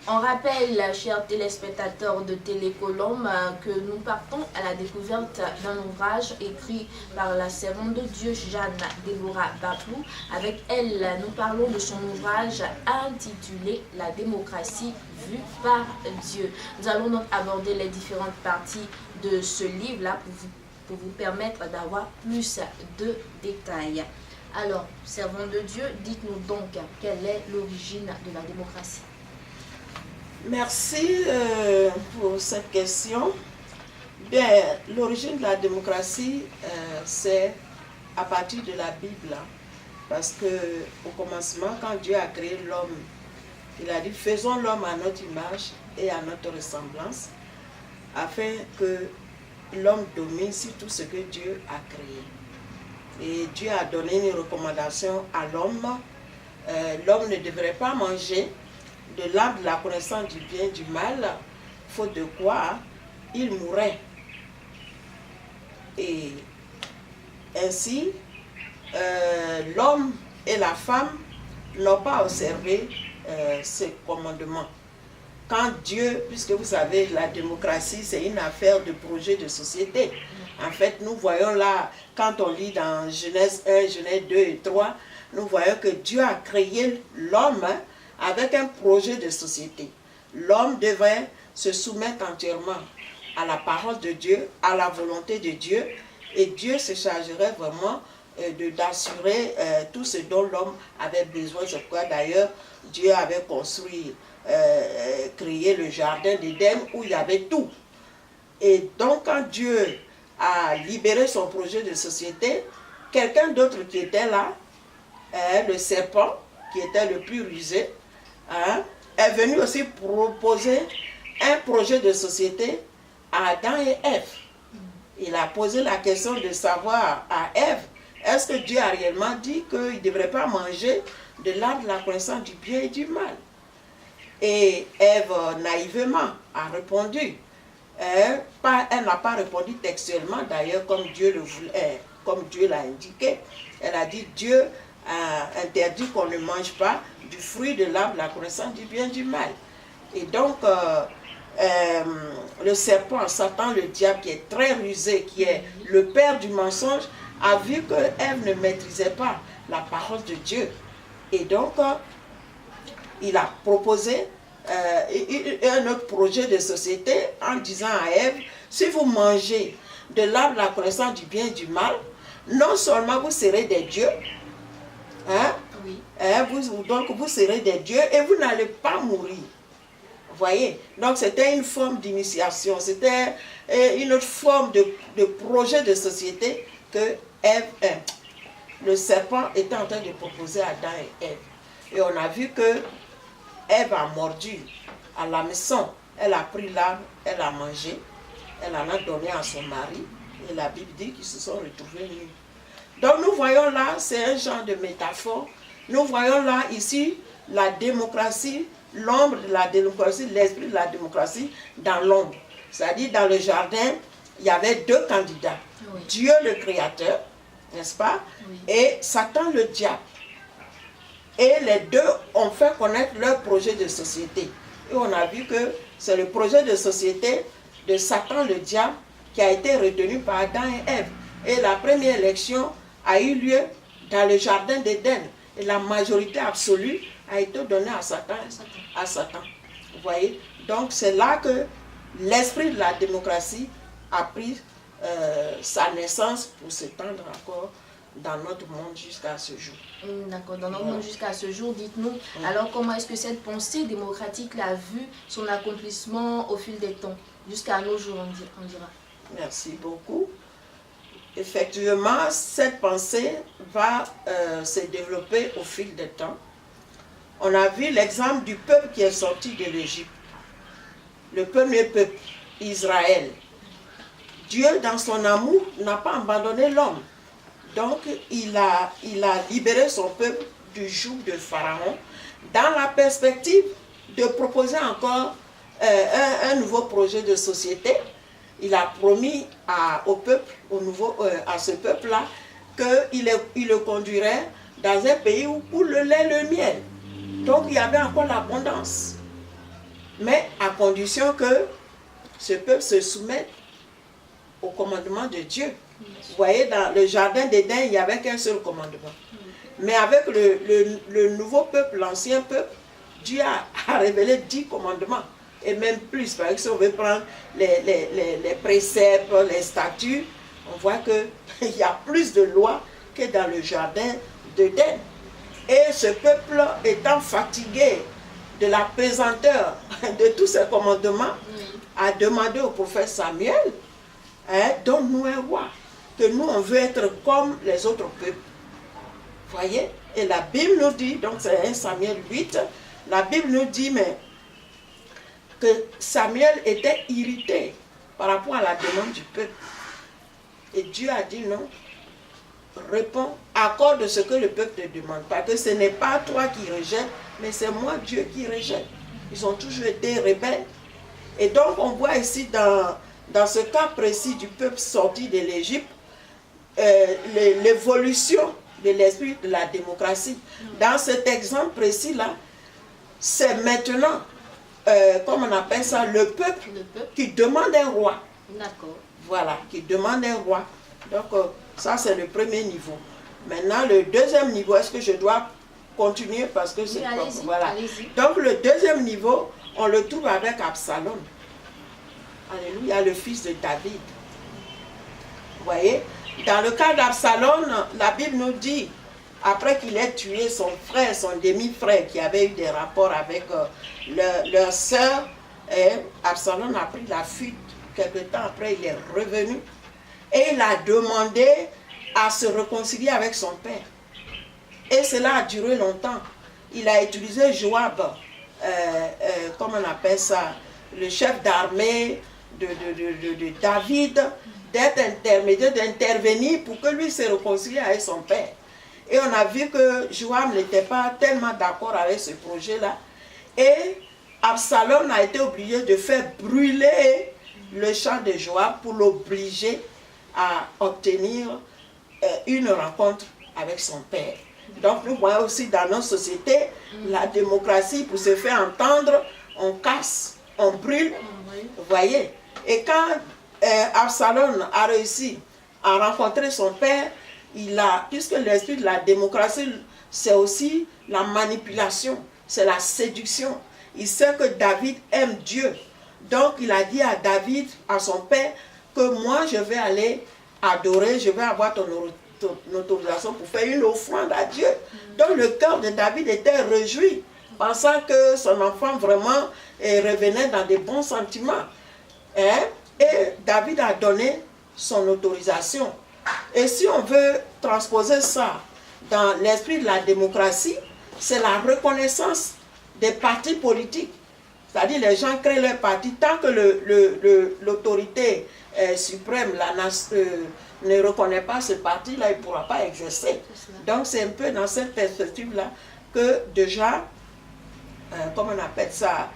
On rappelle, chers téléspectateurs de Télécolombe, que nous partons à la découverte d'un ouvrage écrit par la servante de Dieu, Jeanne Déborah Baplou. Avec elle, nous parlons de son ouvrage intitulé « La démocratie vue par Dieu ». Nous allons donc aborder les différentes parties de ce livre-là pour vous permettre d'avoir plus de détails. Alors, servante de Dieu, dites-nous donc quelle est l'origine de la démocratie. Merci pour cette question. Bien, l'origine de la démocratie, c'est à partir de la Bible. Parce que au commencement, quand Dieu a créé l'homme, il a dit, faisons l'homme à notre image et à notre ressemblance, afin que l'homme domine sur tout ce que Dieu a créé. Et Dieu a donné une recommandation à l'homme. L'homme ne devrait pas manger de l'arbre de la connaissance du bien et du mal, faute de quoi il mourrait. Et ainsi, l'homme et la femme n'ont pas observé ce commandement. Quand Dieu, puisque vous savez, la démocratie, c'est une affaire de projet de société. En fait, nous voyons là, quand on lit dans Genèse 1, Genèse 2 et 3, nous voyons que Dieu a créé l'homme avec un projet de société. L'homme devrait se soumettre entièrement à la parole de Dieu, à la volonté de Dieu, et Dieu se chargerait vraiment d'assurer tout ce dont l'homme avait besoin. C'est pourquoi d'ailleurs Dieu avait construit, créé le jardin d'Éden où il y avait tout. Et donc quand Dieu a libéré son projet de société, quelqu'un d'autre qui était là, le serpent, qui était le plus rusé, est venu aussi proposer un projet de société à Adam et Ève. Il a posé la question de savoir à Ève, est-ce que Dieu a réellement dit qu'il ne devrait pas manger de l'arbre de la connaissance du bien et du mal? Et Ève, naïvement, a répondu. Elle n'a pas répondu textuellement, d'ailleurs, comme Dieu le voulait, comme Dieu l'a indiqué. Elle a dit, Dieu a interdit qu'on ne mange pas du fruit de l'arbre de la connaissance du bien et du mal. Et donc, le serpent, Satan, le diable, qui est très rusé, qui est le père du mensonge, a vu que Ève ne maîtrisait pas la parole de Dieu. Et donc, il a proposé un autre projet de société en disant à Ève, si vous mangez de l'arbre de la connaissance du bien et du mal, non seulement vous serez des dieux, oui. Donc vous serez des dieux et vous n'allez pas mourir. Vous voyez? Donc c'était une forme d'initiation, c'était une autre forme de projet de société que le serpent était en train de proposer à Adam et Ève. Et on a vu que Ève a mordu à la maison. Elle a pris l'arbre, elle a mangé, elle en a donné à son mari. Et la Bible dit qu'ils se sont retrouvés nus. Donc nous voyons là, c'est un genre de métaphore. Nous voyons là, ici, la démocratie, l'ombre de la démocratie, l'esprit de la démocratie dans l'ombre. C'est-à-dire dans le jardin, il y avait deux candidats. Oui. Dieu le Créateur, n'est-ce pas? Oui. Et Satan le diable. Et les deux ont fait connaître leur projet de société. Et on a vu que c'est le projet de société de Satan le diable qui a été retenu par Adam et Ève. Et la première élection a eu lieu dans le jardin d'Éden. Et la majorité absolue a été donnée à Satan. Vous voyez? Donc c'est là que l'esprit de la démocratie a pris sa naissance pour s'étendre encore dans notre monde jusqu'à ce jour. D'accord, dans notre monde jusqu'à ce jour, dites-nous, alors comment est-ce que cette pensée démocratique a vu son accomplissement au fil des temps, jusqu'à nos jours, on dira? Merci beaucoup. Effectivement, cette pensée va se développer au fil des temps. On a vu l'exemple du peuple qui est sorti de l'Égypte. Le premier peuple, Israël. Dieu, dans son amour, n'a pas abandonné l'homme. Donc, il a libéré son peuple du joug de Pharaon dans la perspective de proposer encore un nouveau projet de société. Il a promis au peuple, à ce peuple-là, qu'il le conduirait dans un pays où coule le lait et le miel. Donc il y avait encore l'abondance. mais à condition que ce peuple se soumette au commandement de Dieu. Vous voyez, dans le jardin d'Éden, il n'y avait qu'un seul commandement. Mais avec le nouveau peuple, l'ancien peuple, Dieu a révélé 10 commandements. Et même plus. Par exemple, si on veut prendre les préceptes, les statuts, on voit qu'il y a plus de lois que dans le jardin d'Éden. Et ce peuple étant fatigué de la pesanteur de tous ces commandements, a demandé au prophète Samuel, donne-nous un roi, que nous on veut être comme les autres peuples. Voyez? Et la Bible nous dit, donc c'est 1 Samuel 8, la Bible nous dit mais que Samuel était irrité par rapport à la demande du peuple. Et Dieu a dit non, réponds, accorde ce que le peuple te demande. Parce que ce n'est pas toi qui rejettes, mais c'est moi Dieu qui rejette. Ils ont toujours été rebelles. Et donc on voit ici dans ce cas précis du peuple sorti de l'Égypte, l'évolution de l'esprit de la démocratie. Dans cet exemple précis-là, c'est maintenant, comme on appelle ça, le peuple qui demande un roi. D'accord. Voilà, qui demande un roi. Donc ça c'est le premier niveau. Maintenant le deuxième niveau, est-ce que je dois continuer parce que c'est voilà. Donc le deuxième niveau, on le trouve avec Absalom. Alléluia, le fils de David. Vous voyez, dans le cas d'Absalom, la Bible nous dit, après qu'il ait tué son frère, son demi-frère, qui avait eu des rapports avec leur sœur, Absalom a pris la fuite. Quelque temps après, il est revenu et il a demandé à se réconcilier avec son père. Et cela a duré longtemps. Il a utilisé Joab, comment on appelle ça, le chef d'armée de David, d'être intermédiaire, d'intervenir pour que lui se réconcilie avec son père. Et on a vu que Joab n'était pas tellement d'accord avec ce projet-là. Et Absalom a été obligé de faire brûler le champ de Joab pour l'obliger à obtenir une rencontre avec son père. Donc nous voyons aussi dans nos sociétés la démocratie, pour se faire entendre, on casse, on brûle, vous voyez. Et quand Absalom a réussi à rencontrer son père, puisque l'esprit de la démocratie, c'est aussi la manipulation, c'est la séduction. Il sait que David aime Dieu. Donc il a dit à David, à son père, que moi je vais aller adorer, je vais avoir ton autorisation pour faire une offrande à Dieu. Donc le cœur de David était réjoui, pensant que son enfant vraiment revenait dans des bons sentiments. Et David a donné son autorisation. Et si on veut transposer ça dans l'esprit de la démocratie, c'est la reconnaissance des partis politiques. C'est-à-dire les gens créent leur parti tant que l'autorité suprême ne reconnaît pas ce parti-là, il ne pourra pas exercer. Donc c'est un peu dans cette perspective-là que déjà, comment on appelle ça,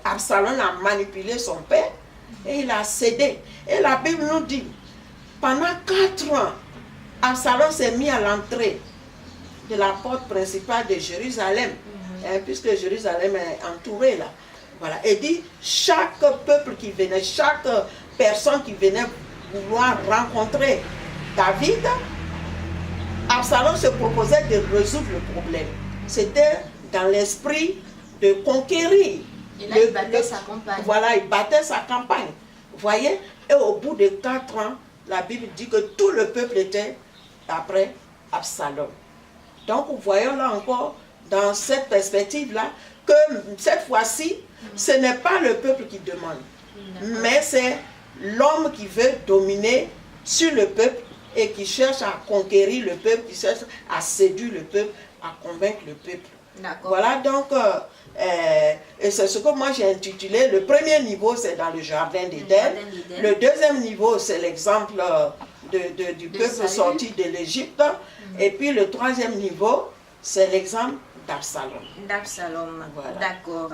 Absalom a manipulé son père et il a cédé. Et la Bible nous dit, pendant 4 ans, Absalom s'est mis à l'entrée de la porte principale de Jérusalem, puisque Jérusalem est entourée là. Voilà. Et dit, chaque peuple qui venait, chaque personne qui venait vouloir rencontrer David, Absalom se proposait de résoudre le problème. C'était dans l'esprit de conquérir. Et là, il battait sa campagne. Voilà, il battait sa campagne. Vous voyez? Et au bout de 4 ans, la Bible dit que tout le peuple était après Absalom. Donc, nous voyons là encore, dans cette perspective-là, que cette fois-ci, ce n'est pas le peuple qui demande, mais c'est l'homme qui veut dominer sur le peuple et qui cherche à conquérir le peuple, qui cherche à séduire le peuple, à convaincre le peuple. Voilà donc, et c'est ce que moi j'ai intitulé, le premier niveau c'est dans le jardin d'Éden, le deuxième niveau c'est l'exemple du peuple sorti de l'Égypte, et puis le troisième niveau c'est l'exemple d'Absalom. D'Absalom, voilà. D'accord.